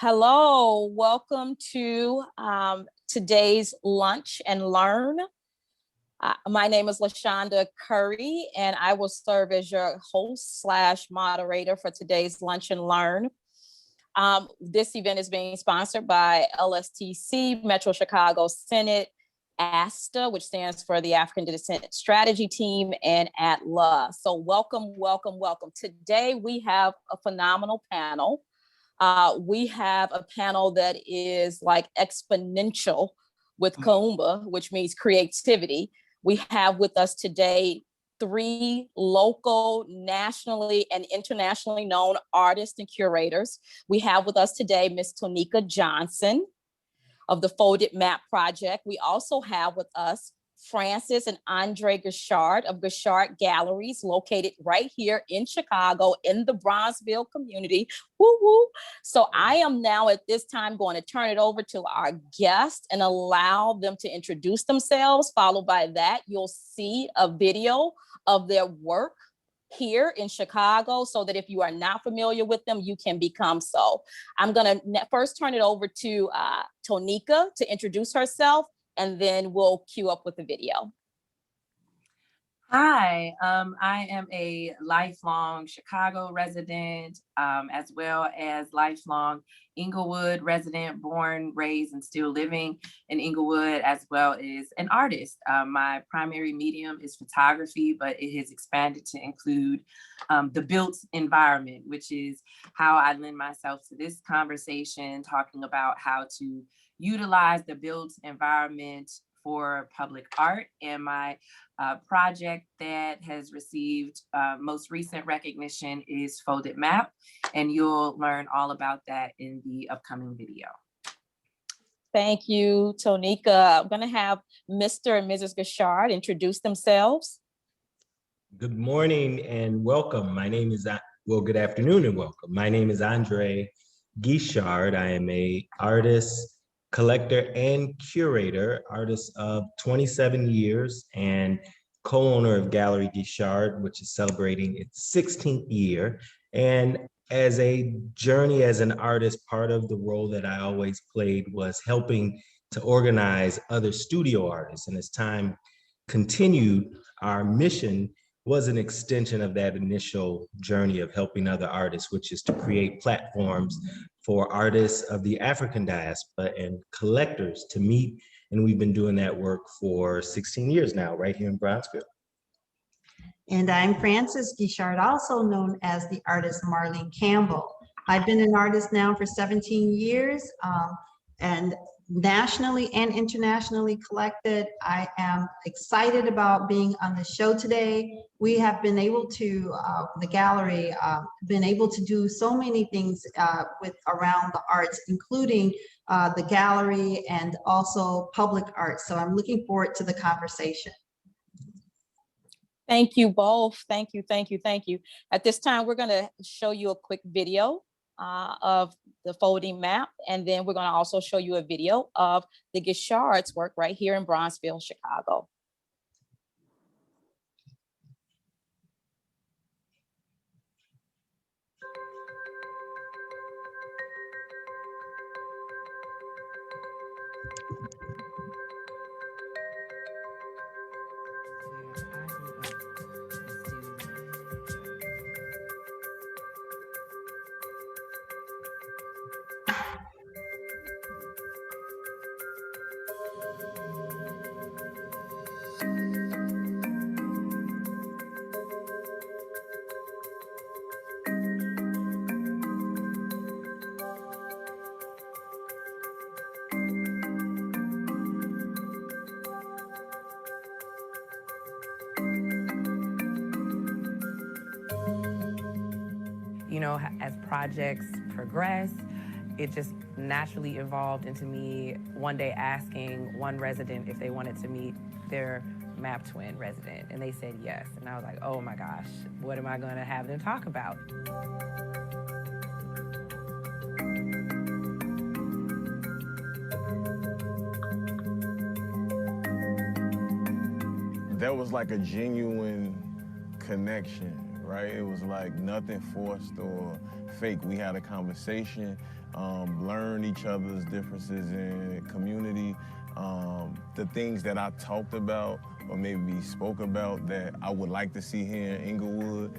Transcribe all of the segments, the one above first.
Hello, welcome to today's Lunch and Learn. My name is LaShonda Curry, and I will serve as your host / moderator for today's Lunch and Learn. This event is being sponsored by LSTC, Metro Chicago Senate, ASTA, which stands for the African Descent Strategy Team, and ATLA. So welcome, welcome, welcome. Today we have a phenomenal panel. We have a panel that is like exponential with Kaumba, which means creativity. We have with us today 3 local, nationally, and internationally known artists and curators. We have with us today Miss Tonika Johnson of the Folded Map Project. We also have with us Francis and Andre Guichard of Guichard Galleries, located right here in Chicago in the Bronzeville community. Woo woo. So I am now at this time going to turn it over to our guests and allow them to introduce themselves. Followed by that, you'll see a video of their work here in Chicago so that if you are not familiar with them, you can become so. I'm going to first turn it over to Tonika to introduce herself, and then we'll queue up with the video. Hi, I am a lifelong Chicago resident, as well as lifelong Inglewood resident, born, raised, and still living in Inglewood, as well as an artist. My primary medium is photography, but it has expanded to include the built environment, which is how I lend myself to this conversation, talking about how to utilize the built environment for public art. And my project that has received most recent recognition is Folded Map, and you'll learn all about that in the upcoming video. Thank you, Tonika. I'm going to have Mr. and Mrs. Guichard introduce themselves. Good morning and welcome. My name is, well, good afternoon and welcome. My name is Andre Guichard. I am an artist, collector, and curator, artist of 27 years and co-owner of Gallery Guichard, which is celebrating its 16th year. And as a journey as an artist, part of the role that I always played was helping to organize other studio artists. And as time continued, our mission was an extension of that initial journey of helping other artists, which is to create platforms for artists of the African diaspora and collectors to meet. And we've been doing that work for 16 years now, right here in Bronzeville. And I'm Francis Guichard, also known as the artist Marlene Campbell. I've been an artist now for 17 years, and nationally and internationally collected. I am excited about being on the show today. We have been able to, the gallery, been able to do so many things with around the arts, including the gallery and also public art. So I'm looking forward to the conversation. Thank you both. Thank you, thank you, thank you. At this time, we're going to show you a quick video of the folding map, and then we're going to also show you a video of the Guichard's work right here in Bronzeville, Chicago. You know, as projects progress, it just naturally evolved into me one day asking one resident if they wanted to meet their map twin resident, and they said yes. And I was like, oh my gosh, what am I going to have them talk about? There was like a genuine connection, right? It was like nothing forced or fake. We had a conversation. learn each other's differences in community. The things that I talked about or maybe spoke about that I would like to see here in Inglewood,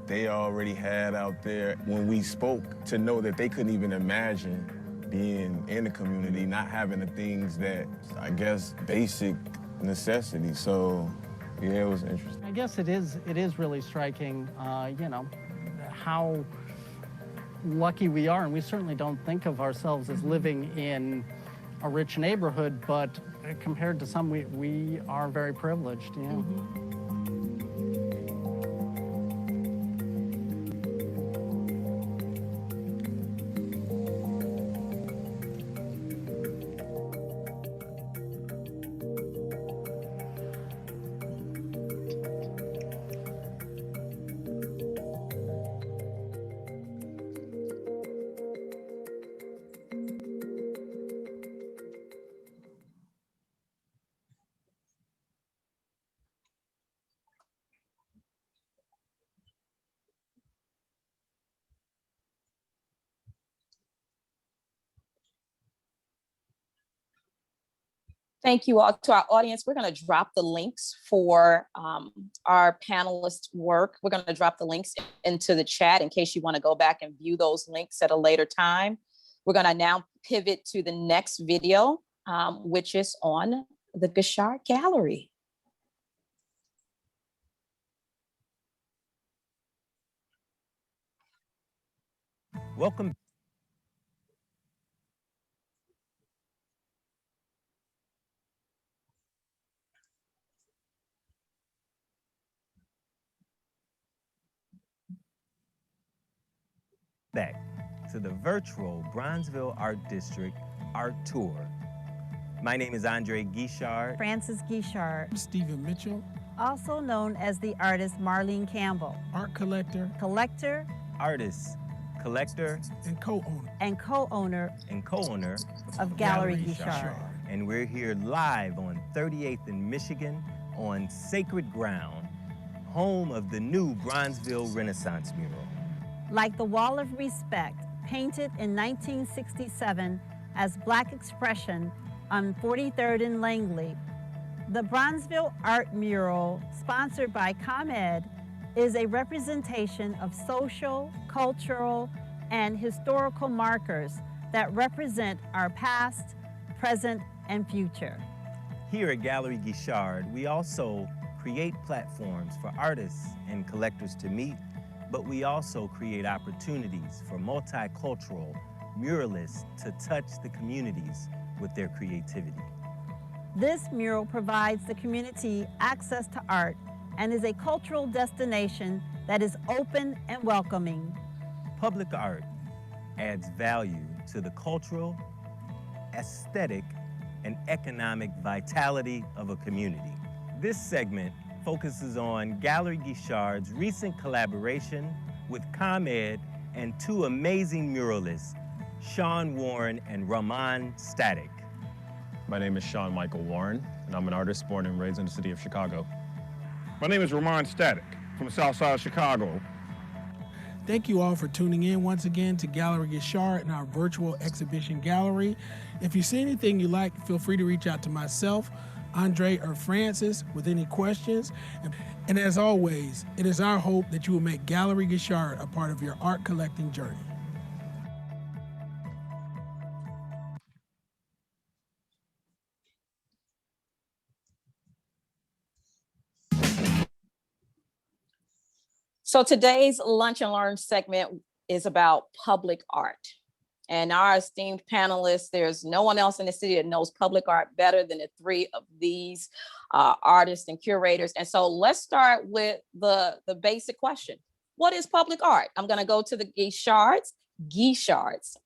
they already had out there. When we spoke, to know that they couldn't even imagine being in the community, not having the things that, I guess, basic necessities. So, yeah, it was interesting. I guess it is really striking, you know, how lucky we are, and we certainly don't think of ourselves as living in a rich neighborhood, but compared to some, we are very privileged, yeah. Thank you all. To our audience, we're going to drop the links for our panelists' work. We're going to drop the links into the chat in case you want to go back and view those links at a later time. We're going to now pivot to the next video, which is on the Guichard Gallery. Welcome. Back to the virtual Bronzeville Art District Art Tour. My name is Andre Guichard. Francis Guichard, Stephen Mitchell, also known as the artist Marlene Campbell, art collector, Artist, collector, and co-owner of Gallery Guichard. And we're here live on 38th and Michigan on sacred ground, home of the new Bronzeville Renaissance mural. Like the Wall of Respect, painted in 1967 as Black expression on 43rd and Langley, the Bronzeville art mural, sponsored by ComEd, is a representation of social, cultural, and historical markers that represent our past, present, and future. Here at Gallery Guichard, we also create platforms for artists and collectors to meet, but we also create opportunities for multicultural muralists to touch the communities with their creativity. This mural provides the community access to art and is a cultural destination that is open and welcoming. Public art adds value to the cultural, aesthetic, and economic vitality of a community. This segment focuses on Gallery Guichard's recent collaboration with ComEd and two amazing muralists, Sean Warren and Ramon Static. My name is Sean Michael Warren, and I'm an artist born and raised in the city of Chicago. My name is Ramon Static from the South Side of Chicago. Thank you all for tuning in once again to Gallery Guichard and our virtual exhibition gallery. If you see anything you like, feel free to reach out to myself, Andre, or Francis with any questions. And as always, it is our hope that you will make Gallery Guichard a part of your art collecting journey. So today's Lunch and Learn segment is about public art. And our esteemed panelists, there's no one else in the city that knows public art better than the three of these artists and curators. And so let's start with the basic question. What is public art? I'm gonna go to the Guichards.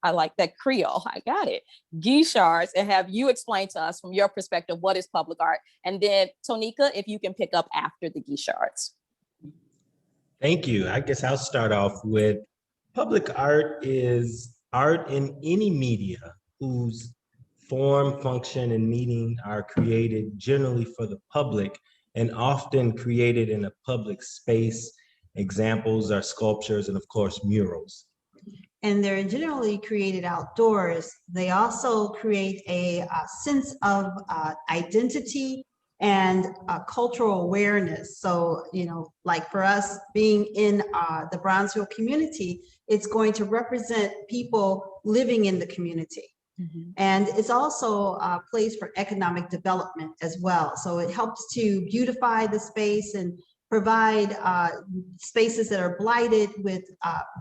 I like that Creole, I got it. Guichards, and have you explain to us from your perspective, what is public art? And then Tonika, if you can pick up after the Guichards. Thank you. I guess I'll start off with public art is art in any media whose form, function, and meaning are created generally for the public and often created in a public space. Examples are sculptures and, of course, murals. and they're generally created outdoors. They also create a sense of identity and cultural awareness. So, you know, like for us being in the Bronzeville community, it's going to represent people living in the community. Mhm. And it's also a place for economic development as well. So it helps to beautify the space and provide spaces that are blighted with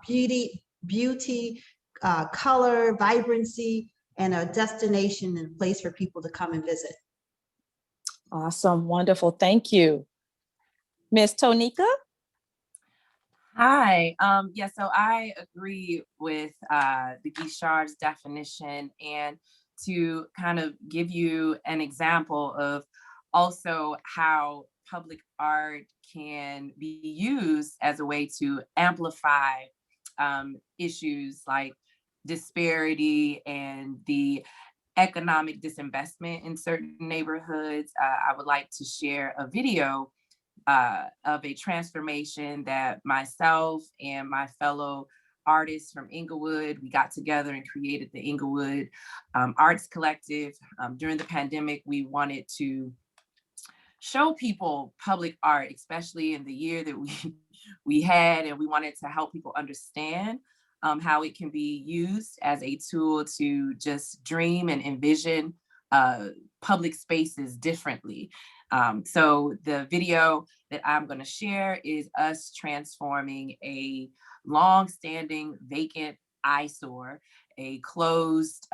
beauty, color, vibrancy, and a destination and a place for people to come and visit. Awesome, wonderful, thank you. Ms. Tonika? Hi, yeah, so I agree with the Guichard's definition, and to kind of give you an example of also how public art can be used as a way to amplify issues like disparity and the economic disinvestment in certain neighborhoods. I would like to share a video of a transformation that myself and my fellow artists from Inglewood, we got together and created the Inglewood Arts Collective. During the pandemic, we wanted to show people public art, especially in the year that we had, and we wanted to help people understand how it can be used as a tool to just dream and envision public spaces differently. So the video that I'm going to share is us transforming a long-standing vacant eyesore, a closed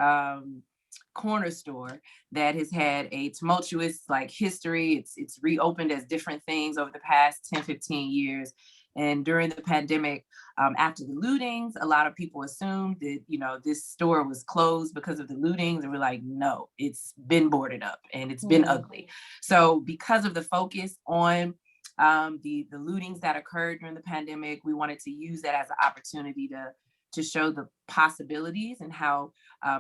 corner store that has had a tumultuous history. It's reopened as different things over the past 10, 15 years. And during the pandemic, after the lootings, a lot of people assumed that, you know, this store was closed because of the lootings. And we're like, no, it's been boarded up and it's been ugly. So because of the focus on the lootings that occurred during the pandemic, we wanted to use that as an opportunity to show the possibilities and how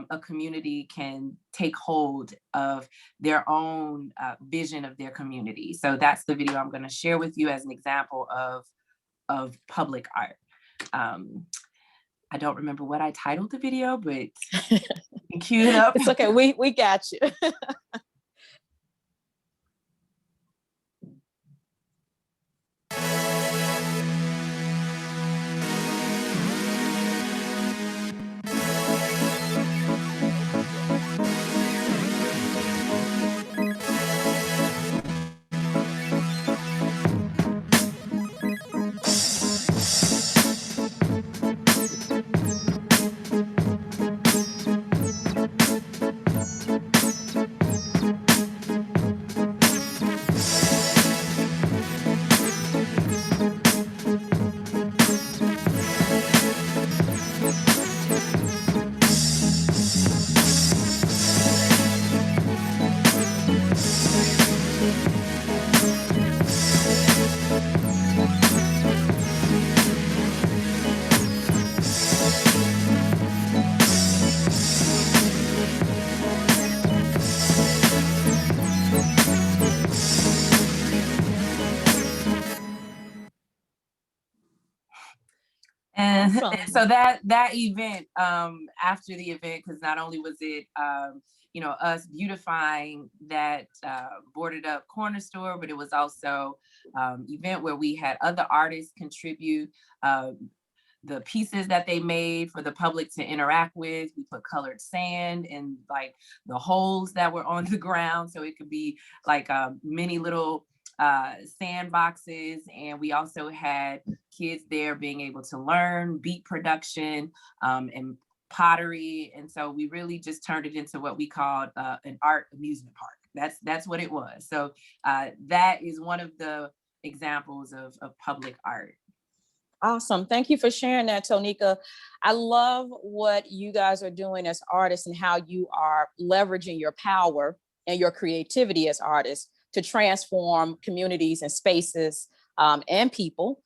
a community can take hold of their own vision of their community. So that's the video I'm going to share with you as an example of public art. I don't remember what I titled the video, but you can cue it up. It's okay, we got you. And Awesome. so that event, after the event, because not only was it you know, us beautifying that boarded up corner store, but it was also event where we had other artists contribute the pieces that they made for the public to interact with. We put colored sand in the holes that were on the ground, so it could be many little sandboxes. And we also had kids there being able to learn beat production and pottery. And so we really just turned it into what we called an art amusement park. That's what it was. So that is one of the examples of public art. Awesome. Thank you for sharing that, Tonika. I love what you guys are doing as artists and how you are leveraging your power and your creativity as artists to transform communities and spaces and people.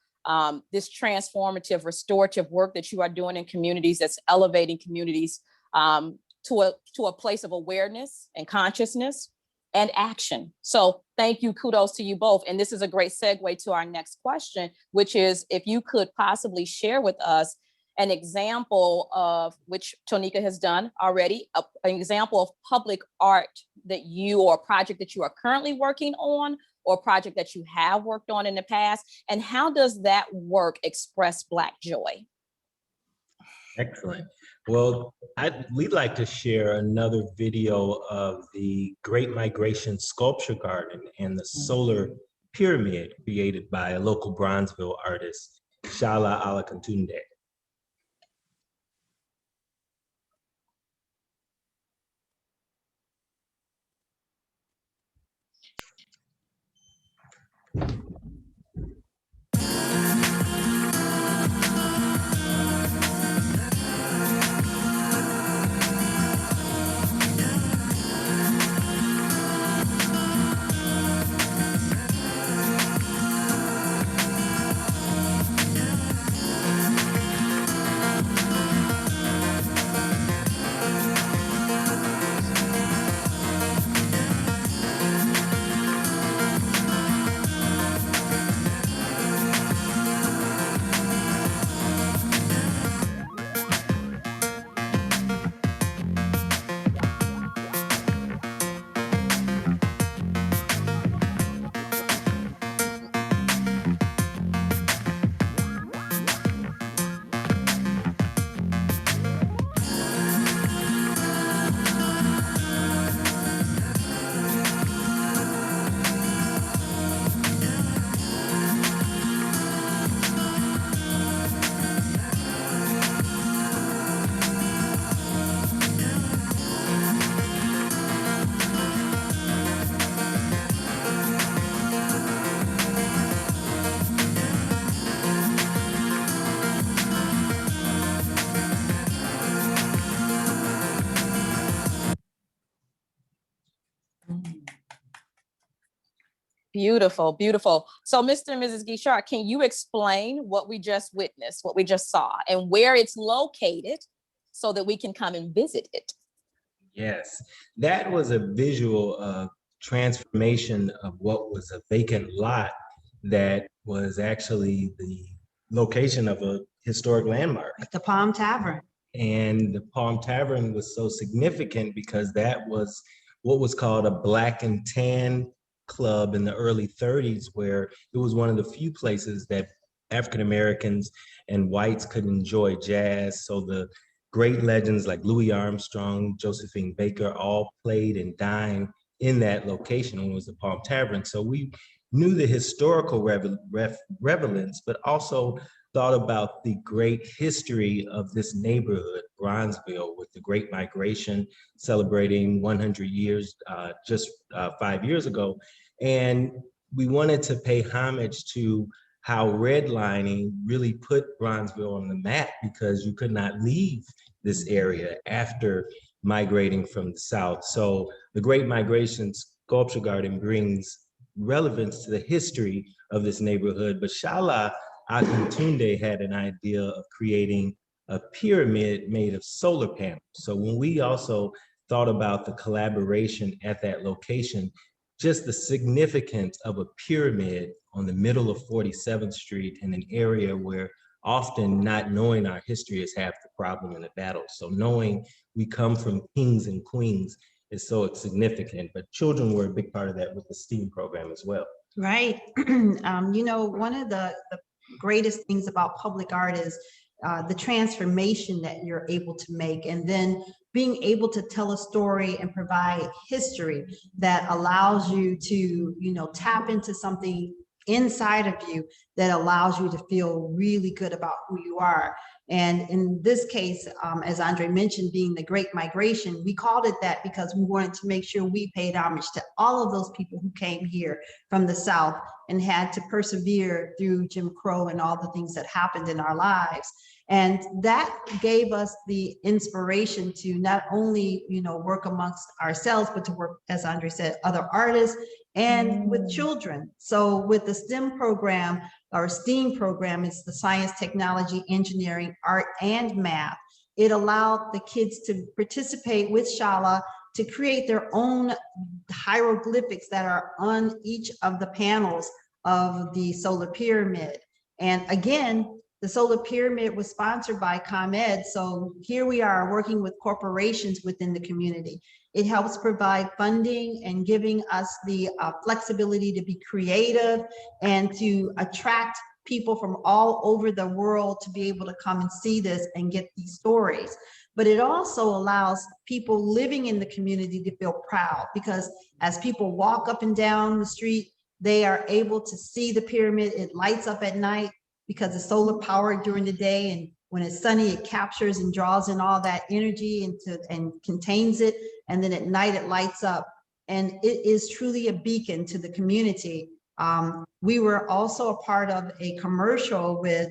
This transformative, restorative work that you are doing in communities that's elevating communities to a place of awareness and consciousness and action. So thank you, kudos to you both. And this is a great segue to our next question, which is if you could possibly share with us an example of, which Tonika has done already, an example of public art that you, or a project that you are currently working on, or a project that you have worked on in the past? And how does that work express Black joy? Excellent. Well, we'd like to share another video of the Great Migration Sculpture Garden and the solar pyramid created by a local Bronzeville artist, Shala Alakantunde. Beautiful, beautiful. So Mr. and Mrs. Guichard, can you explain what we just witnessed, what we just saw, and where it's located so that we can come and visit it? Yes, that was a visual transformation of what was a vacant lot that was actually the location of a historic landmark. Like the Palm Tavern. And the Palm Tavern was so significant because that was what was called a black and tan club in the early 30s, where it was one of the few places that African Americans and whites could enjoy jazz. So the great legends like Louis Armstrong, Josephine Baker, all played and dined in that location when it was the Palm Tavern. So we knew the historical relevance, but also thought about the great history of this neighborhood, Bronzeville, with the Great Migration celebrating 100 years just 5 years ago. And we wanted to pay homage to how redlining really put Bronzeville on the map, because you could not leave this area after migrating from the South. So the Great Migration Sculpture Garden brings relevance to the history of this neighborhood. But Shala Akintunde had an idea of creating a pyramid made of solar panels. So when we also thought about the collaboration at that location, just the significance of a pyramid on the middle of 47th Street in an area where often not knowing our history is half the problem in the battle. So knowing we come from kings and queens is so significant, but children were a big part of that with the STEAM program as well. Right. You know, one of the greatest things about public art is the transformation that you're able to make, and then being able to tell a story and provide history that allows you to, you know, tap into something inside of you that allows you to feel really good about who you are. And in this case, as Andre mentioned, being the Great Migration, we called it that because we wanted to make sure we paid homage to all of those people who came here from the South and had to persevere through Jim Crow and all the things that happened in our lives. And that gave us the inspiration to not only, you know, work amongst ourselves, but to work, as Andre said, other artists and with children. So with the STEM program, our STEAM program, is the science, technology, engineering, art, and math. It allowed the kids to participate with Shala to create their own hieroglyphics that are on each of the panels of the solar pyramid. And again, The Solar Pyramid was sponsored by ComEd, so here we are working with corporations within the community. It helps provide funding and giving us the flexibility to be creative and to attract people from all over the world to be able to come and see this and get these stories. But it also allows people living in the community to feel proud, because as people walk up and down the street, they are able to see the pyramid. It lights up at night because it's solar powered during the day, and when it's sunny, it captures and draws in all that energy and contains it, and then at night it lights up, and it is truly a beacon to the community. We were also a part of a commercial with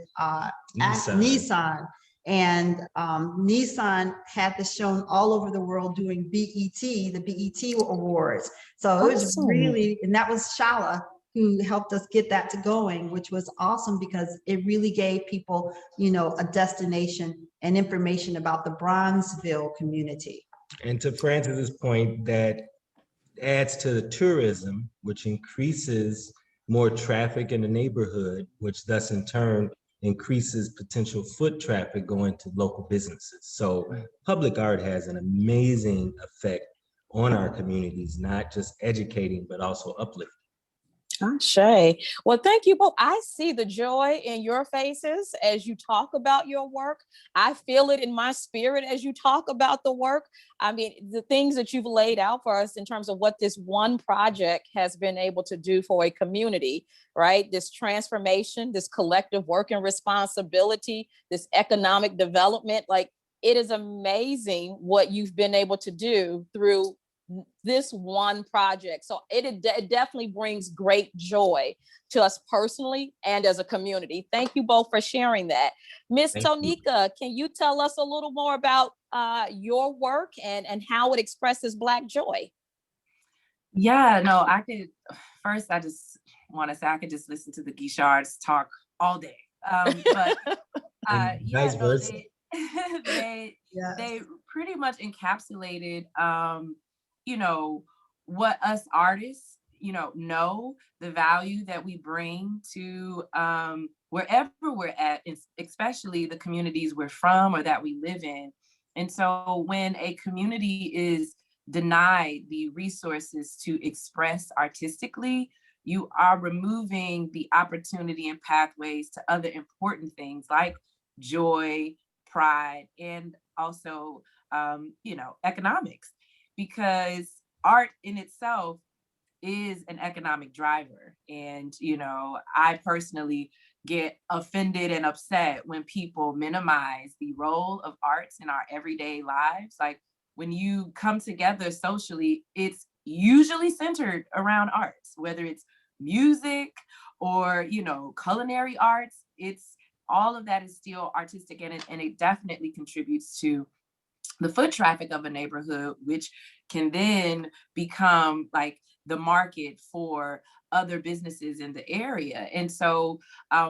Nissan, and Nissan had this shown all over the world doing BET, the BET Awards. So it was really, and that was Shala who helped us get that to going, which was awesome because it really gave people, you know, a destination and information about the Bronzeville community. And to Francis's point, that adds to the tourism, which increases more traffic in the neighborhood, which thus in turn increases potential foot traffic going to local businesses. So public art has an amazing effect on our communities, not just educating, but also uplifting. Shay. Well, thank you both. I see the joy in your faces as you talk about your work. I feel it in my spirit as you talk about the work. I mean, the things that you've laid out for us in terms of what this one project has been able to do for a community, right? This transformation, this collective work and responsibility, this economic development, like it is amazing what you've been able to do through this one project. So it definitely brings great joy to us personally and as a community. Thank you both for sharing that. Miss Tonika, can you tell us a little more about your work and how it expresses Black joy? Yeah, no, I could, first I just want to say I could just listen to the Guichards talk all day. But vice versa. They pretty much encapsulated you know, what us artists, you know the value that we bring to wherever we're at, especially the communities we're from or that we live in. And so when a community is denied the resources to express artistically, you are removing the opportunity and pathways to other important things like joy, pride, and also, you know, economics. Because art in itself is an economic driver. And, you know, I personally get offended and upset when people minimize the role of arts in our everyday lives. Like when you come together socially, it's usually centered around arts, whether it's music or, you know, culinary arts. It's all of that is still artistic, and it definitely contributes to the foot traffic of a neighborhood, which can then become like the market for other businesses in the area. And so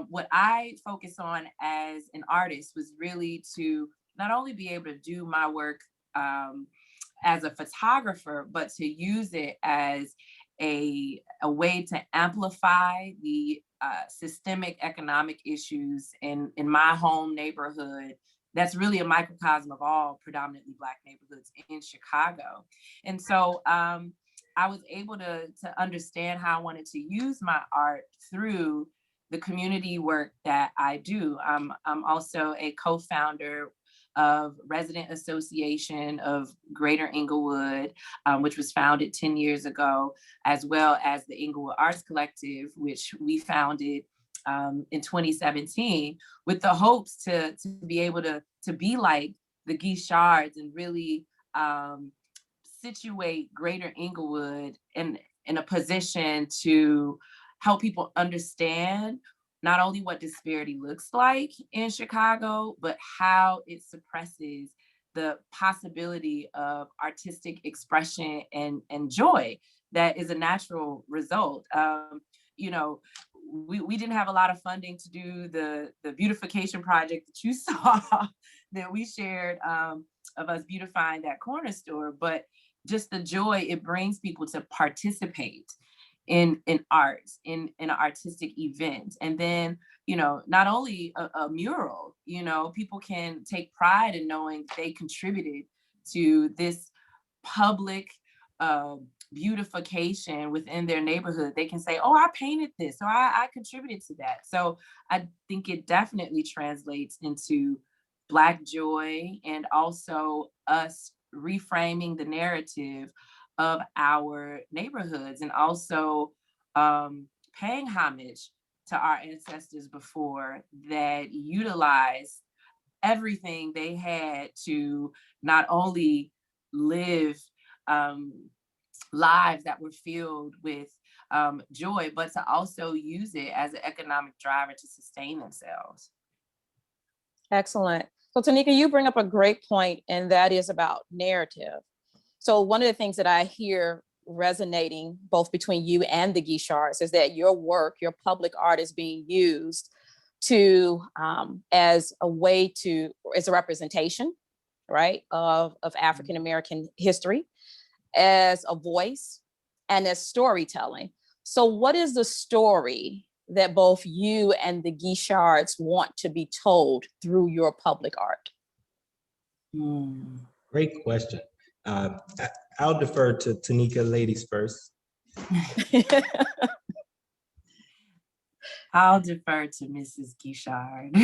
what I focus on as an artist was really to not only be able to do my work as a photographer, but to use it as a way to amplify the systemic economic issues in my home neighborhood. That's really a microcosm of all predominantly Black neighborhoods in Chicago. And so I was able to understand how I wanted to use my art through the community work that I do. I'm also a co-founder of Resident Association of Greater Inglewood, which was founded 10 years ago, as well as the Inglewood Arts Collective, which we founded in 2017, with the hopes to be able to be like the Guichards and really situate Greater Inglewood in a position to help people understand not only what disparity looks like in Chicago, but how it suppresses the possibility of artistic expression and joy that is a natural result. You know, we didn't have a lot of funding to do the beautification project that you saw that we shared of us beautifying that corner store, but just the joy it brings people to participate in arts, in an artistic event. And then, you know, not only a mural, you know, people can take pride in knowing they contributed to this public beautification within their neighborhood. They can say, oh, I painted this, or I contributed to that. So I think it definitely translates into Black joy, and also us reframing the narrative of our neighborhoods, and also paying homage to our ancestors before, that utilized everything they had to not only live lives that were filled with joy, but to also use it as an economic driver to sustain themselves. Excellent. So Tonika, you bring up a great point, and that is about narrative. So one of the things that I hear resonating both between you and the Guichards is that your work, your public art, is being used to as a way to, as a representation, right, of African-American history, as a voice, and as storytelling. So what is the story that both you and the Guichards want to be told through your public art? Great question. I'll defer to Tonika, ladies first. I'll defer to Mrs. Guichard.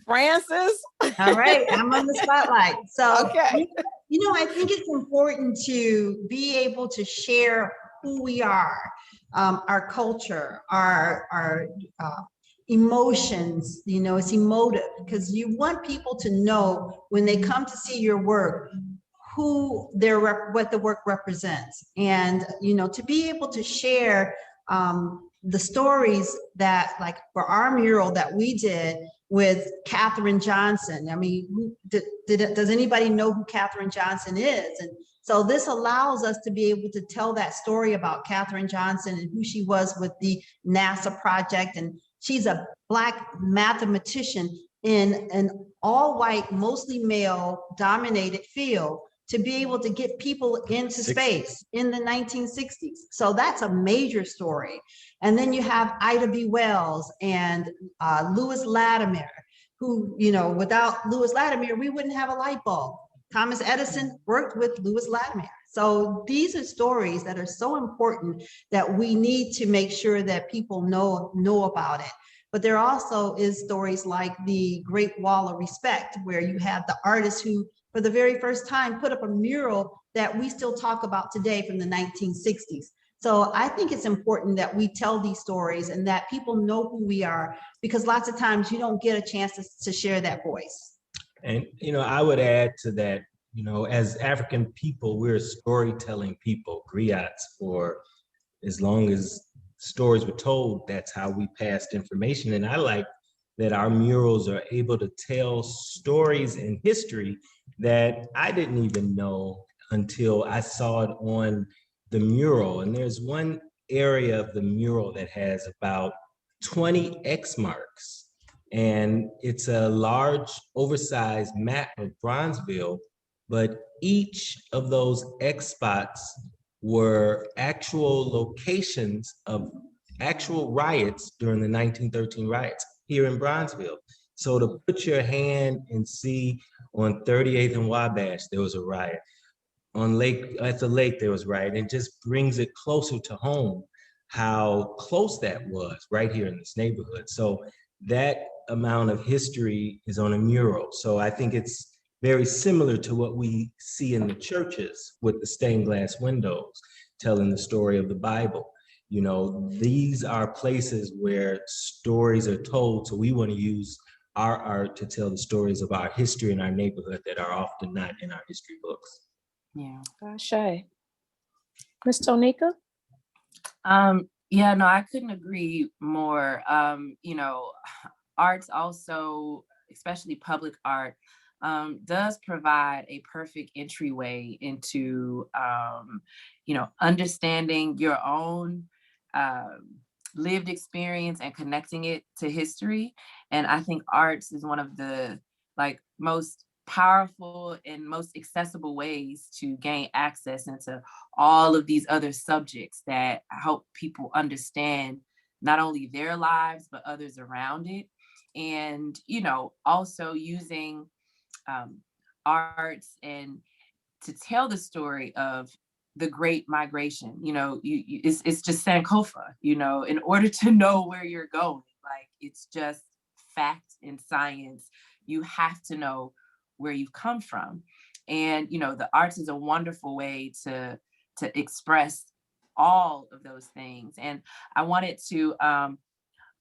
Francis? All right, I'm on the spotlight. So, okay. You know, I think it's important to be able to share who we are, our culture, our emotions. You know, it's emotive, because you want people to know when they come to see your work who what the work represents, and you know, to be able to share the stories that, like for our mural that we did with Katherine Johnson. I mean, does anybody know who Katherine Johnson is? And so this allows us to be able to tell that story about Katherine Johnson and who she was with the NASA project. And she's a Black mathematician in an all-white, mostly male-dominated field, to be able to get people into space in the 1960s. So that's a major story. And then you have Ida B. Wells and Lewis Latimer, who, you know, without Lewis Latimer, we wouldn't have a light bulb. Thomas Edison worked with Lewis Latimer. So these are stories that are so important that we need to make sure that people know about it. But there also is stories like the Great Wall of Respect, where you have the artist who, for the very first time, put up a mural that we still talk about today from the 1960s. So I think it's important that we tell these stories and that people know who we are, because lots of times you don't get a chance to share that voice. And, you know, I would add to that, you know, as African people, we're storytelling people, griots, for as long as stories were told, that's how we passed information. And I like that our murals are able to tell stories in history that I didn't even know until I saw it on the mural. And there's one area of the mural that has about 20 X marks. And it's a large, oversized map of Bronzeville, but each of those X spots were actual locations of actual riots during the 1913 riots here in Bronzeville. So to put your hand and see on 38th and Wabash, there was a riot. At the lake, there was a riot. It just brings it closer to home how close that was right here in this neighborhood. So that amount of history is on a mural. So I think it's very similar to what we see in the churches with the stained glass windows, telling the story of the Bible. You know, these are places where stories are told. So we want to use our art to tell the stories of our history in our neighborhood that are often not in our history books. Yeah. Gosh, Miss Tonika? Yeah, no, I couldn't agree more. You know, arts also, especially public art, does provide a perfect entryway into, you know, understanding your own lived experience and connecting it to history. And I think arts is one of the most powerful and most accessible ways to gain access into all of these other subjects that help people understand not only their lives, but others around it. And, you know, also using arts and to tell the story of the Great Migration. You know, it's just Sankofa, you know, in order to know where you're going, like it's just fact and science. You have to know where you've come from. And, you know, the arts is a wonderful way to express all of those things. And I wanted to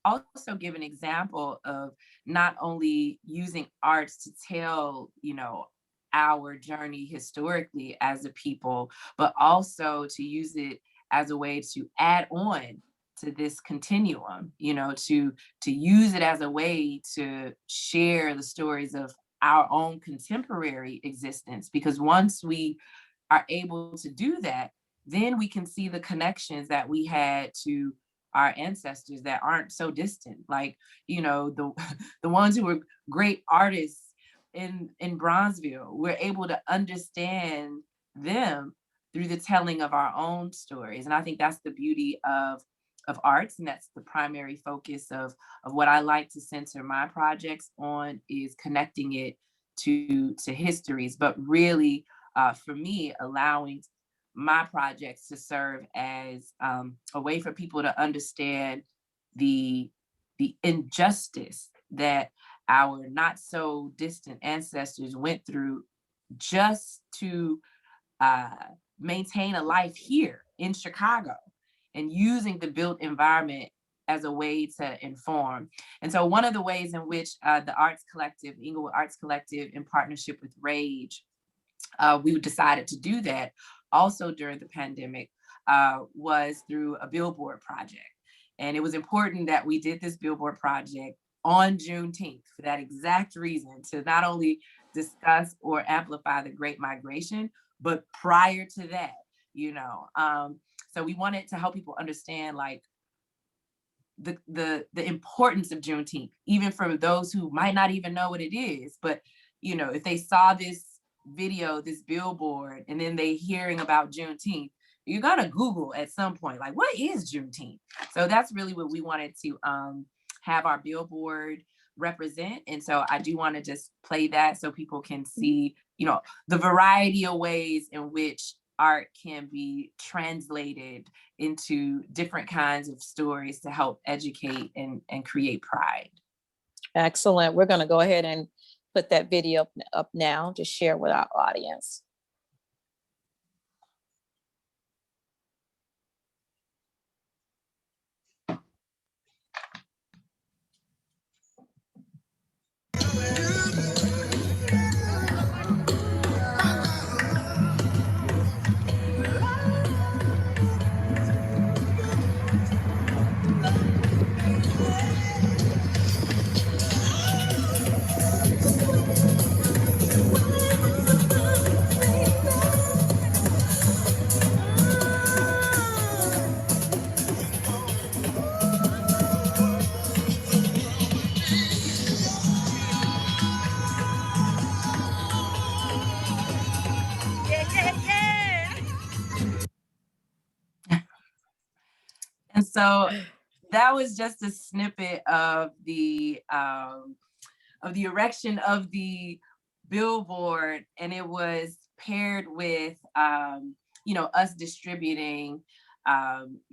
also give an example of not only using arts to tell, you know, our journey historically as a people, but also to use it as a way to add on to this continuum, you know, to use it as a way to share the stories of our own contemporary existence. Because once we are able to do that, then we can see the connections that we had to our ancestors that aren't so distant. Like, you know, the ones who were great artists in Bronzeville, we're able to understand them through the telling of our own stories. And I think that's the beauty of arts, and that's the primary focus of what I like to center my projects on, is connecting it to histories, but really for me, allowing my projects to serve as a way for people to understand the injustice that our not so distant ancestors went through just to maintain a life here in Chicago, and using the built environment as a way to inform. And so one of the ways in which the Arts Collective, Inglewood Arts Collective, in partnership with Rage, we decided to do that also during the pandemic, was through a billboard project. And it was important that we did this billboard project on Juneteenth for that exact reason, to not only discuss or amplify the Great Migration, but prior to that, you know. So we wanted to help people understand, like, the importance of Juneteenth, even for those who might not even know what it is. But, you know, if they saw this video, this billboard, and then they hearing about Juneteenth, you're gonna Google at some point, like, what is Juneteenth? So that's really what we wanted to have our billboard represent. And so I do want to just play that so people can see, you know, the variety of ways in which art can be translated into different kinds of stories to help educate and create pride. Excellent. We're going to go ahead and put that video up now to share with our audience. And so that was just a snippet of the erection of the billboard, and it was paired with you know, us distributing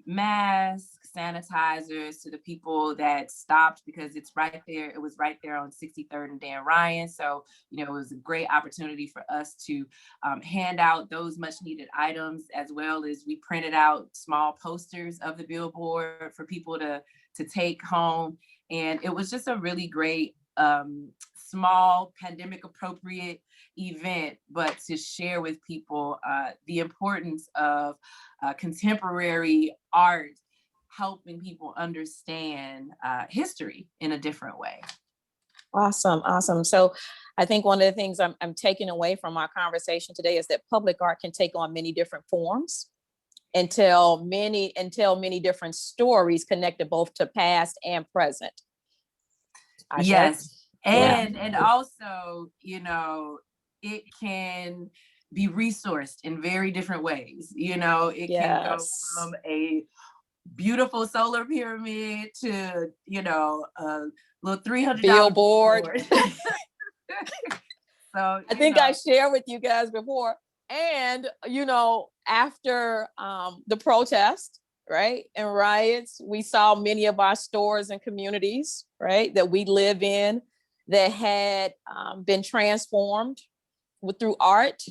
masks, sanitizers to the people that stopped, because it's right there. It was right there on 63rd and Dan Ryan. So, you know, it was a great opportunity for us to hand out those much needed items, as well as we printed out small posters of the billboard for people to take home. And it was just a really great small pandemic appropriate event, but to share with people the importance of contemporary art helping people understand history in a different way. Awesome, awesome. So I think one of the things I'm taking away from our conversation today is that public art can take on many different forms and tell many different stories connected both to past and present. Yes. And also, you know, it can be resourced in very different ways. You know, it can go from a beautiful solar pyramid to, you know, a little $300 billboard. So I think I shared with you guys before. And, you know, after the protest, right, and riots, we saw many of our stores and communities, right, that we live in that had been transformed through art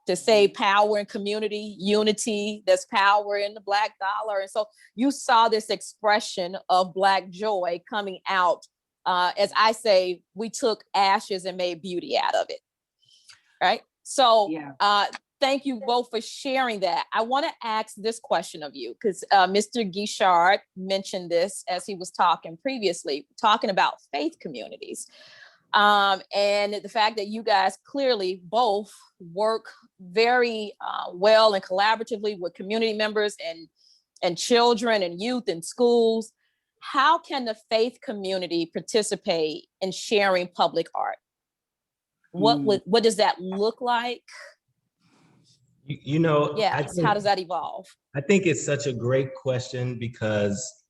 to say power in community, unity, there's power in the Black dollar. And so you saw this expression of Black joy coming out. As I say, we took ashes and made beauty out of it, right? So thank you both for sharing that. I want to ask this question of you, because Mr. Guichard mentioned this as he was talking previously, talking about faith communities. And the fact that you guys clearly both work very well and collaboratively with community members and children and youth in schools. How can the faith community participate in sharing public art? What does that look like? You know, how does that evolve? I think it's such a great question because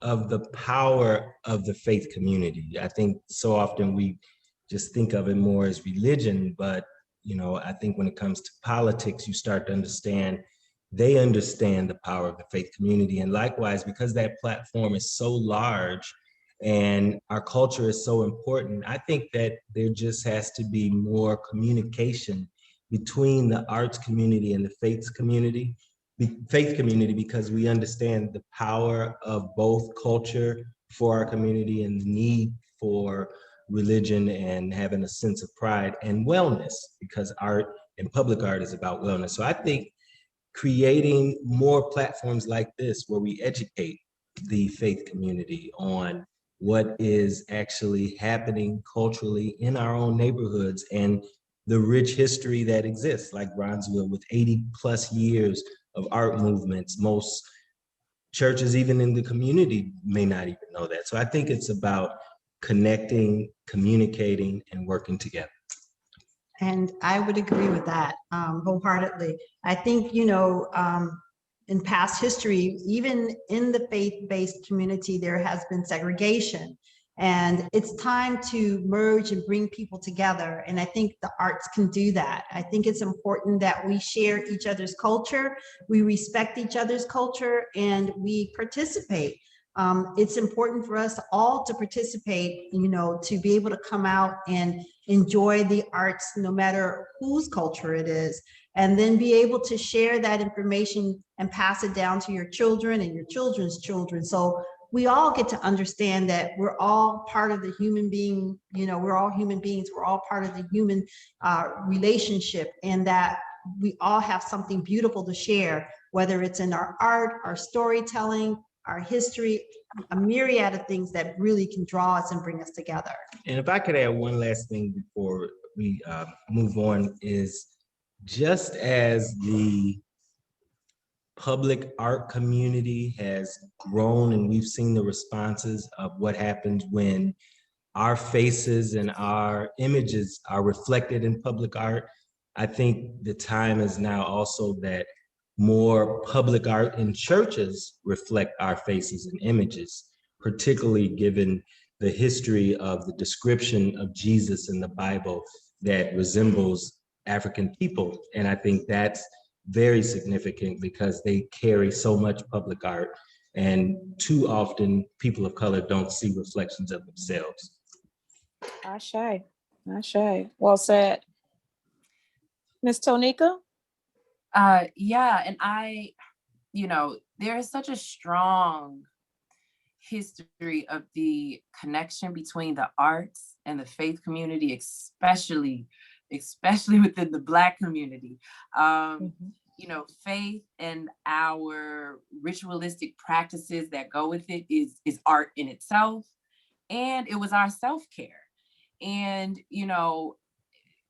of the power of the faith community. I think so often we just think of it more as religion, but you know, I think when it comes to politics, you start to understand they understand the power of the faith community. And likewise, because that platform is so large and our culture is so important, I think that there just has to be more communication between the arts community and the faith community, because we understand the power of both culture for our community and the need for religion and having a sense of pride and wellness, because art and public art is about wellness. So I think creating more platforms like this where we educate the faith community on what is actually happening culturally in our own neighborhoods and the rich history that exists, like Bronzeville, with 80+ years of art movements. Most churches, even in the community, may not even know that. So I think it's about connecting, communicating, and working together. And I would agree with that wholeheartedly. I think, you know, in past history, even in the faith-based community, there has been segregation. And it's time to merge and bring people together. And I think the arts can do that. I think it's important that we share each other's culture, we respect each other's culture, and we participate. It's important for us all to participate, you know, to be able to come out and enjoy the arts, no matter whose culture it is, and then be able to share that information and pass it down to your children and your children's children. So we all get to understand that we're all part of the human being, you know, we're all human beings, we're all part of the human relationship, and that we all have something beautiful to share, whether it's in our art, our storytelling, our history, a myriad of things that really can draw us and bring us together. And if I could add one last thing before we move on, is just as the public art community has grown and we've seen the responses of what happens when our faces and our images are reflected in public art, I think the time is now also that more public art in churches reflect our faces and images, particularly given the history of the description of Jesus in the Bible that resembles African people. And I think that's very significant because they carry so much public art, and too often people of color don't see reflections of themselves. Ashe. Well said. Ms. Tonika? Yeah, and I, you know, there is such a strong history of the connection between the arts and the faith community, especially within the Black community. You know, faith and our ritualistic practices that go with it is art in itself, and it was our self-care. And, you know,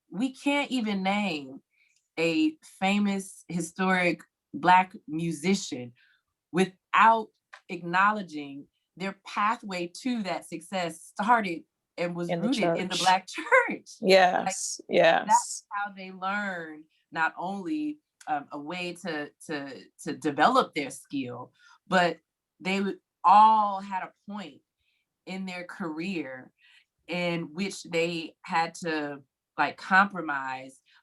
we can't even name a famous historic Black musician without acknowledging their pathway to that success started and was In the rooted in the church. Black church. Yes, yes. That's how they learn not only a way to develop their skill, but they all had a point in their career in which they had to like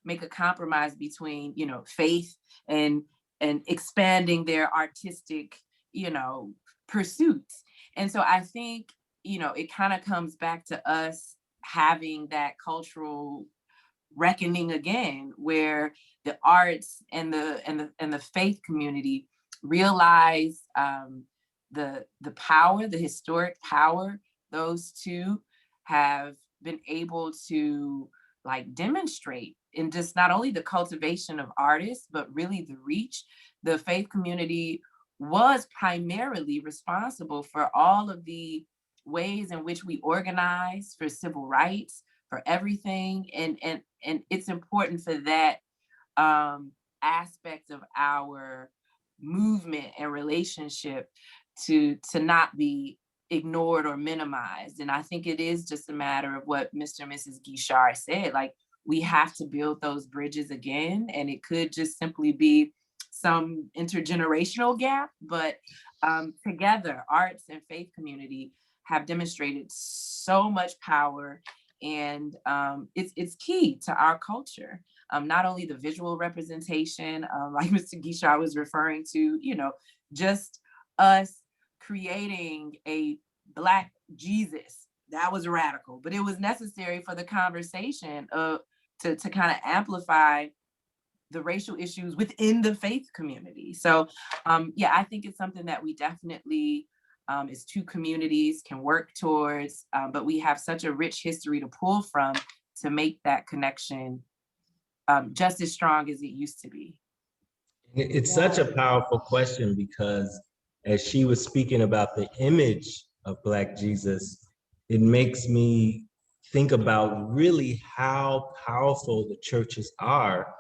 make a compromise between, you know, faith and expanding their artistic, you know, pursuits. And so I think, you know, it kind of comes back to us having that cultural reckoning again, where the arts and the faith community realize the power, the historic power those two have been able to like demonstrate in just not only the cultivation of artists, but really the reach. The faith community was primarily responsible for all of the ways in which we organize for civil rights, for everything. And it's important for that aspect of our movement and relationship to not be ignored or minimized. And I think it is just a matter of what Mr. and Mrs. Guichard said, like, we have to build those bridges again. And it could just simply be some intergenerational gap, but together, arts and faith community have demonstrated so much power, and it's key to our culture. Not only the visual representation, like Mr. Guichard was referring to, you know, just us creating a Black Jesus. That was radical, but it was necessary for the conversation to kind of amplify the racial issues within the faith community. So yeah, I think it's something that we definitely, as two communities, can work towards, but we have such a rich history to pull from to make that connection just as strong as it used to be. It's such a powerful question, because as she was speaking about the image of Black Jesus, it makes me think about really how powerful the churches are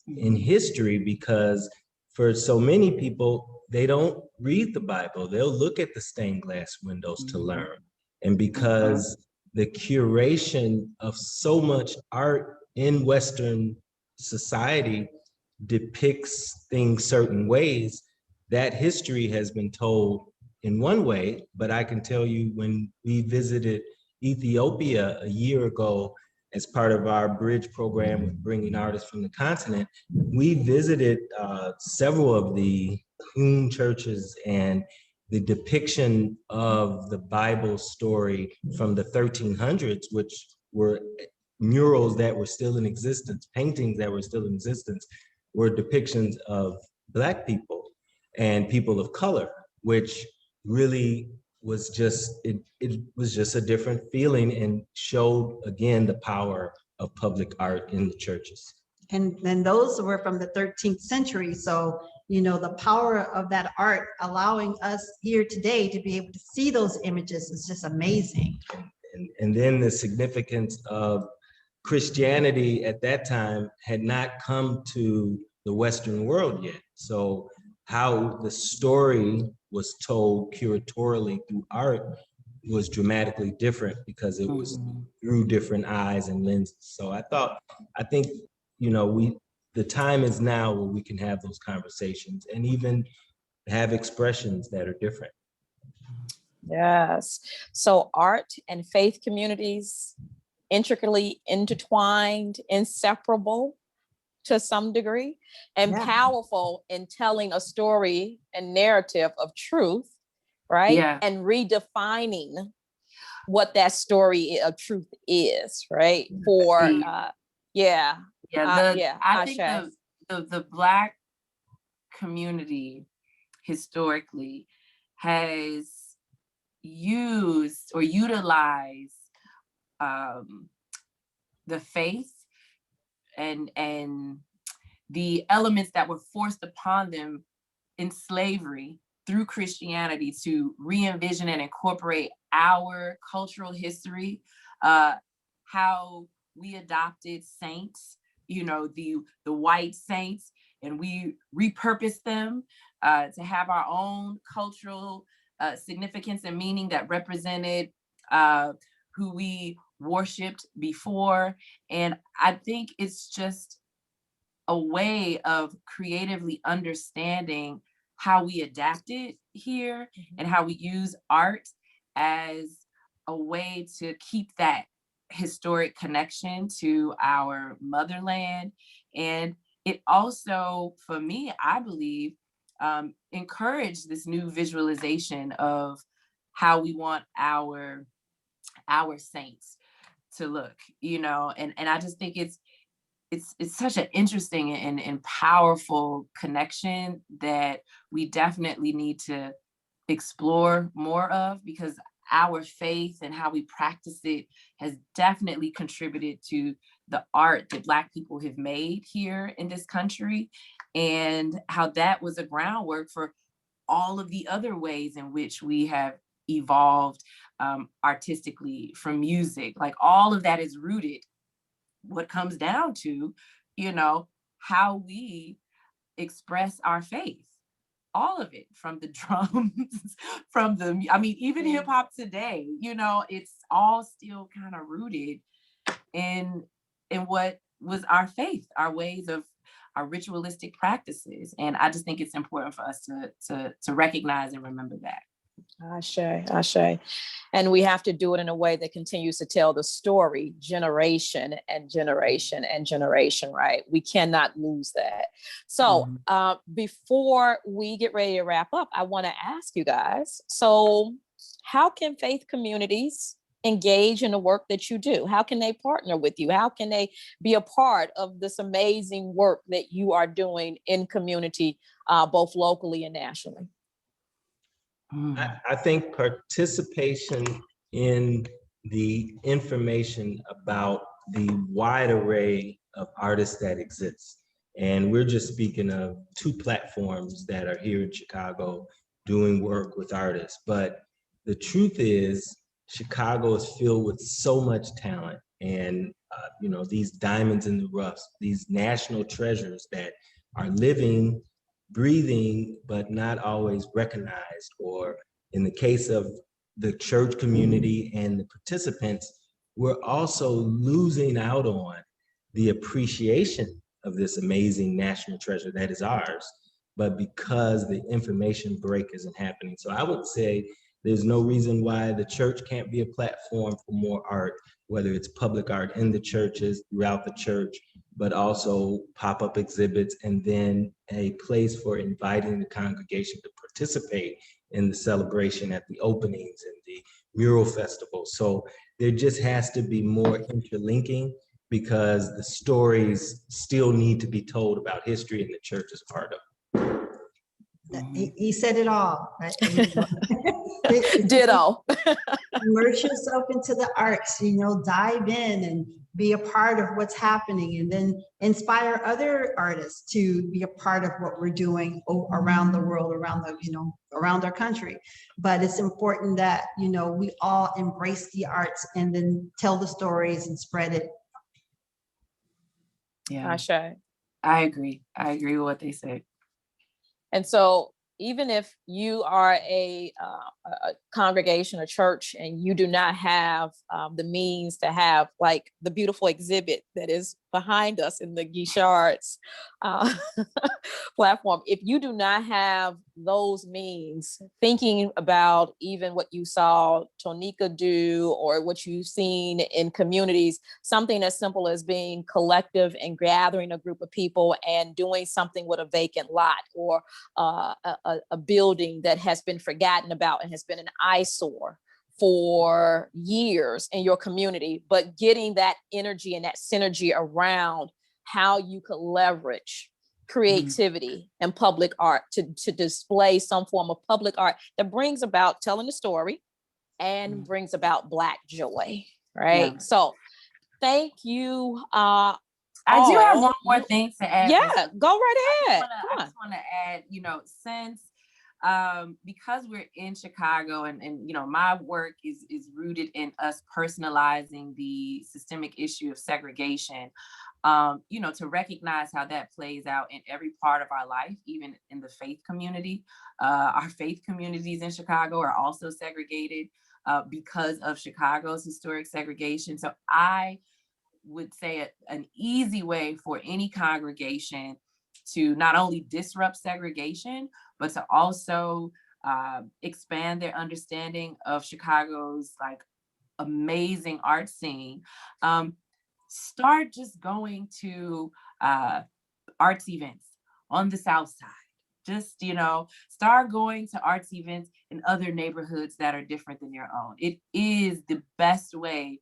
in history, because for so many people, they don't read the Bible. They'll look at the stained glass windows to learn. And because the curation of so much art in Western society depicts things certain ways, that history has been told in one way. But I can tell you, when we visited Ethiopia a year ago as part of our bridge program with bringing artists from the continent, we visited several of the Qum churches, and the depiction of the Bible story from the 1300s, which were murals that were still in existence, paintings that were still in existence, were depictions of Black people and people of color, which really was just, it was just a different feeling, and showed again the power of public art in the churches. And then those were from the 13th century. So, you know, the power of that art allowing us here today to be able to see those images is just amazing. And then the significance of Christianity at that time had not come to the Western world yet. So how the story was told curatorially through art was dramatically different, because it was through different eyes and lenses. So I think, you know, the time is now where we can have those conversations and even have expressions that are different. Yes. So art and faith communities, intricately intertwined, inseparable to some degree, and powerful in telling a story and narrative of truth, right? Yeah. And redefining what that story of truth is, right? For I think the Black community historically has used or utilized the faith and the elements that were forced upon them in slavery through Christianity to re-envision and incorporate our cultural history, how we adopted saints, you know, the white saints, and we repurposed them to have our own cultural significance and meaning that represented who we worshipped before. And I think it's just a way of creatively understanding how we adapted here and how we use art as a way to keep that historic connection to our motherland. And it also, for me, I believe, encouraged this new visualization of how we want our saints to look, you know, and I just think it's such an interesting and powerful connection that we definitely need to explore more of, because our faith and how we practice it has definitely contributed to the art that Black people have made here in this country, and how that was a groundwork for all of the other ways in which we have evolved artistically, from music. Like, all of that is rooted, what comes down to, you know, how we express our faith. All of it, from the drums, from the, I mean, even hip hop today, you know, it's all still kind of rooted in what was our faith, our ways of our ritualistic practices. And I just think it's important for us to recognize and remember that. Ashe. And we have to do it in a way that continues to tell the story generation and generation and generation, right? We cannot lose that. So before we get ready to wrap up, I want to ask you guys, so how can faith communities engage in the work that you do? How can they partner with you? How can they be a part of this amazing work that you are doing in community, both locally and nationally? I think participation in the information about the wide array of artists that exists. And we're just speaking of 2 platforms that are here in Chicago doing work with artists. But the truth is, Chicago is filled with so much talent, and you know, these diamonds in the rough, these national treasures that are living, breathing, but not always recognized. Or in the case of the church community and the participants, we're also losing out on the appreciation of this amazing national treasure that is ours, but because the information break isn't happening. So I would say there's no reason why the church can't be a platform for more art, whether it's public art in the churches, throughout the church, but also pop-up exhibits, and then a place for inviting the congregation to participate in the celebration at the openings and the mural festival. So there just has to be more interlinking, because the stories still need to be told about history, and the church is part of it. He said it all. Right? Ditto. Immerse yourself into the arts, you know, dive in and be a part of what's happening, and then inspire other artists to be a part of what we're doing around the world, around the, you know, around our country. But it's important that, you know, we all embrace the arts and then tell the stories and spread it. Yeah, Ashe. I agree with what they said. And so even if you are a congregation, a church, and you do not have the means to have like the beautiful exhibit that is behind us in the Guichards platform, if you do not have those means, thinking about even what you saw Tonika do or what you've seen in communities, something as simple as being collective and gathering a group of people and doing something with a vacant lot, or a building that has been forgotten about and has been an eyesore for years in your community, but getting that energy and that synergy around how you could leverage creativity and public art to display some form of public art that brings about telling the story and brings about Black joy, right? Yeah. So thank you. I do have one more thing to add. Yeah, go right ahead. I just want to add, you know, since because we're in Chicago and you know, my work is rooted in us personalizing the systemic issue of segregation, you know, to recognize how that plays out in every part of our life, even in the faith community. Our faith communities in Chicago are also segregated. because of Chicago's historic segregation. So I would say an easy way for any congregation to not only disrupt segregation, but to also expand their understanding of Chicago's like amazing art scene. Start just going to arts events on the South Side. Just, start going to arts events in other neighborhoods that are different than your own. It is the best way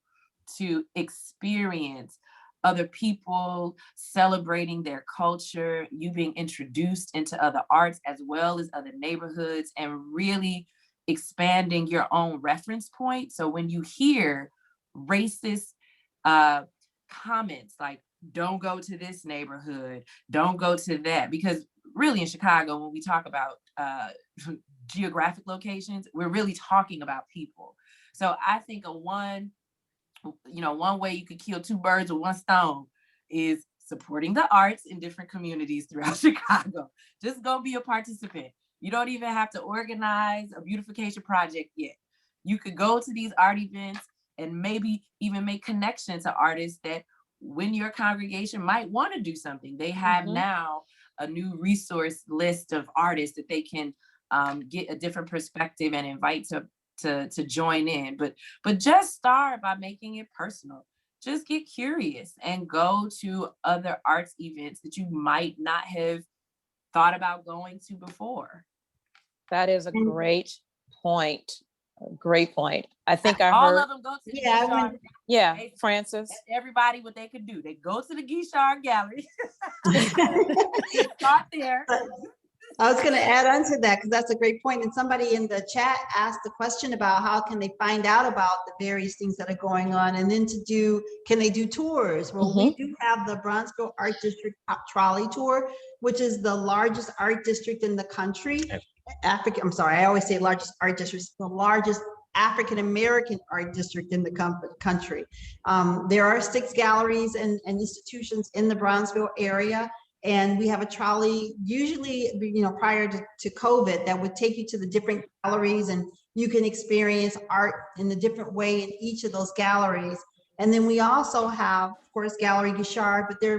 to experience other people celebrating their culture, you being introduced into other arts as well as other neighborhoods, and really expanding your own reference point. So when you hear racist comments like, don't go to this neighborhood, don't go to that, because really in Chicago, when we talk about geographic locations, we're really talking about people. So I think one way you could kill two birds with one stone is supporting the arts in different communities throughout Chicago. Just go be a participant. You don't even have to organize a beautification project yet. You could go to these art events and maybe even make connections to artists that when your congregation might want to do something, they have now a new resource list of artists that they can get a different perspective and invite to join in. But just start by making it personal. Just get curious and go to other arts events that you might not have thought about going to before. That is a great point. A great point. I think I all heard. of them go to the Guichard. Yeah, Francis. Everybody, what they could do, they go to the Guichard Gallery. Start there. I was going to add on to that because that's a great point. And somebody in the chat asked the question about how can they find out about the various things that are going on, and then can they do tours? Well, we do have the Bronzeville Art District Trolley Tour, which is the largest art district in the country. I'm sorry, I always say largest art district. It's the largest African-American art district in the country. There are 6 galleries and institutions in the Bronzeville area. And we have a trolley, usually, prior to COVID, that would take you to the different galleries, and you can experience art in a different way in each of those galleries. And then we also have, of course, Gallery Guichard, but there are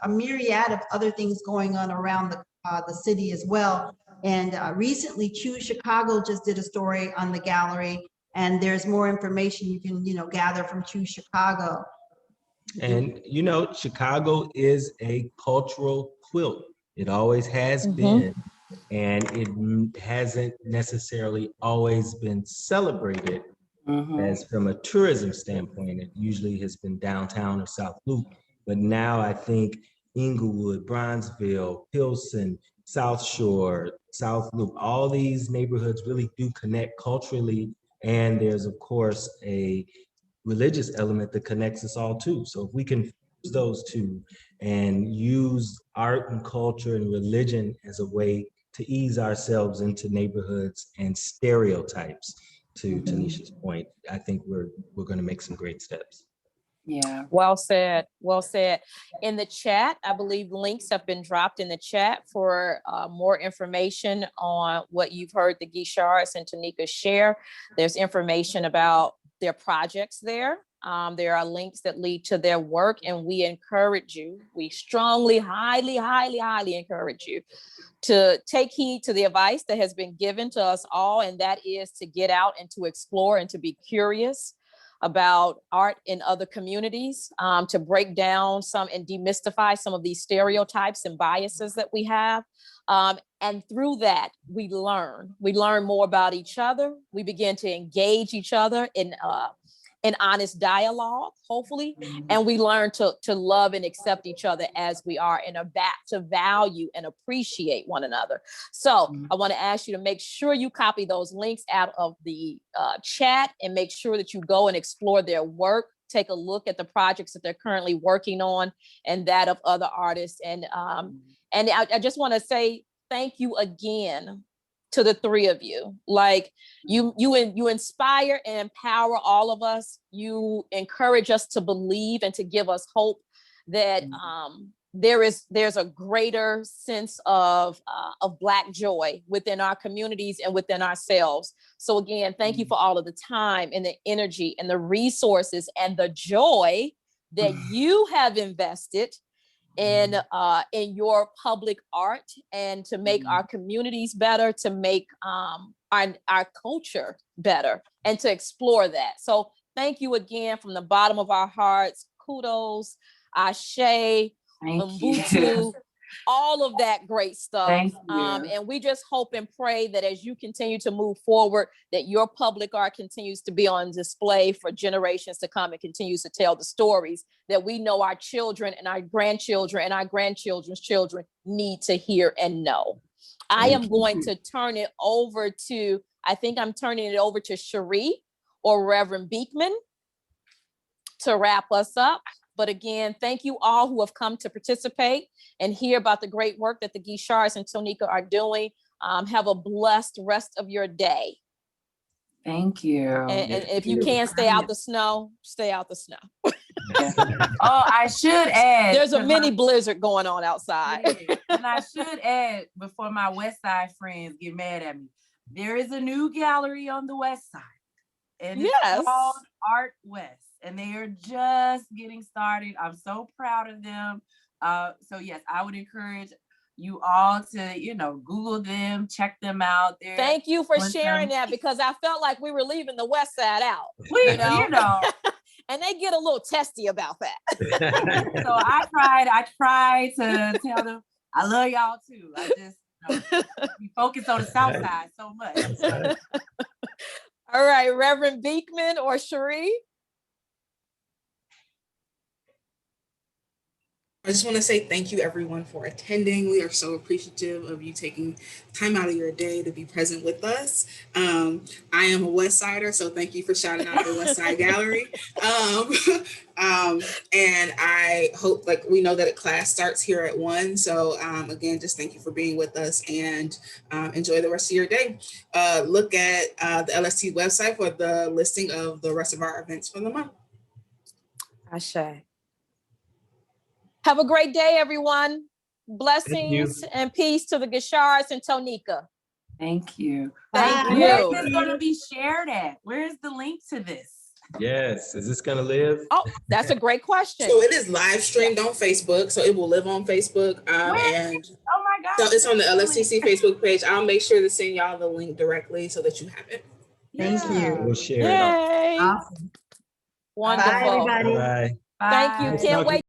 a myriad of other things going on around the city as well. And recently, Choose Chicago just did a story on the gallery, and there's more information you can, gather from Choose Chicago. And Chicago is a cultural quilt. It always has been, and it hasn't necessarily always been celebrated as from a tourism standpoint. It usually has been downtown or South Loop, but now I think Inglewood, Bronzeville, Pilsen, South Shore, South Loop, all these neighborhoods really do connect culturally, and there's of course a religious element that connects us all too. So if we can fuse those two and use art and culture and religion as a way to ease ourselves into neighborhoods and stereotypes, to Tanisha's point, I think we're going to make some great steps. Yeah. Well said. Well said. In the chat, I believe links have been dropped in the chat for more information on what you've heard the Guichards and Tonika share. There's information about their projects there. There are links that lead to their work, and we encourage you. We strongly, highly, highly, highly encourage you to take heed to the advice that has been given to us all, and that is to get out and to explore and to be curious about art in other communities, to break down some and demystify some of these stereotypes and biases that we have. And through that, we learn more about each other. We begin to engage each other in honest dialogue, hopefully, and we learn to love and accept each other as we are, and to value and appreciate one another. So I want to ask you to make sure you copy those links out of the chat, and make sure that you go and explore their work. Take a look at the projects that they're currently working on and that of other artists. And I just want to say thank you again to the three of you. Like you inspire and empower all of us. You encourage us to believe and to give us hope that there's a greater sense of Black joy within our communities and within ourselves. So again, thank you for all of the time and the energy and the resources and the joy that you have invested in your public art, and to make our communities better, to make our culture better, and to explore that. So thank you again from the bottom of our hearts. Kudos, ashe, Ubuntu, all of that great stuff. Thank you. And we just hope and pray that as you continue to move forward, that your public art continues to be on display for generations to come and continues to tell the stories that we know our children and our grandchildren and our grandchildren's children need to hear and know. I am going to turn it over to, I think I'm turning it over to Cherie or Reverend Beekman to wrap us up. But again, thank you all who have come to participate and hear about the great work that the Guichards and Tonika are doing. Have a blessed rest of your day. Thank you. And if you can't stay out the snow, stay out the snow. Oh, I should add. There's a mini blizzard going on outside. Yeah. And I should add, before my West Side friends get mad at me, there is a new gallery on the West Side. And it's called Art West. And they are just getting started. I'm so proud of them. So yes, I would encourage you all to, Google them, check them out. Thank you for sharing that, because I felt like we were leaving the West Side out. And they get a little testy about that. So I tried to tell them, I love y'all too. I just we focus on the South Side so much. All right, Reverend Beekman or Cherie? I just want to say thank you, everyone, for attending. We are so appreciative of you taking time out of your day to be present with us. I am a West Sider, so thank you for shouting out the West Side Gallery. And I hope, we know that a class starts here at 1. So again, just thank you for being with us, and enjoy the rest of your day. Look at the LST website for the listing of the rest of our events for the month. Ashe. Have a great day, everyone. Blessings and peace to the Guichards and Tonika. Thank you. Thank you. Where is this going to be shared at? Where is the link to this? Yes, is this going to live? Oh, that's a great question. So it is live streamed on Facebook, so it will live on Facebook. And oh my God. So it's on the LSTC Facebook page. I'll make sure to send y'all the link directly so that you have it. Thank you. We'll share it. Yay. Awesome. Wonderful. Bye, everybody. Bye. Thank you. Can't wait.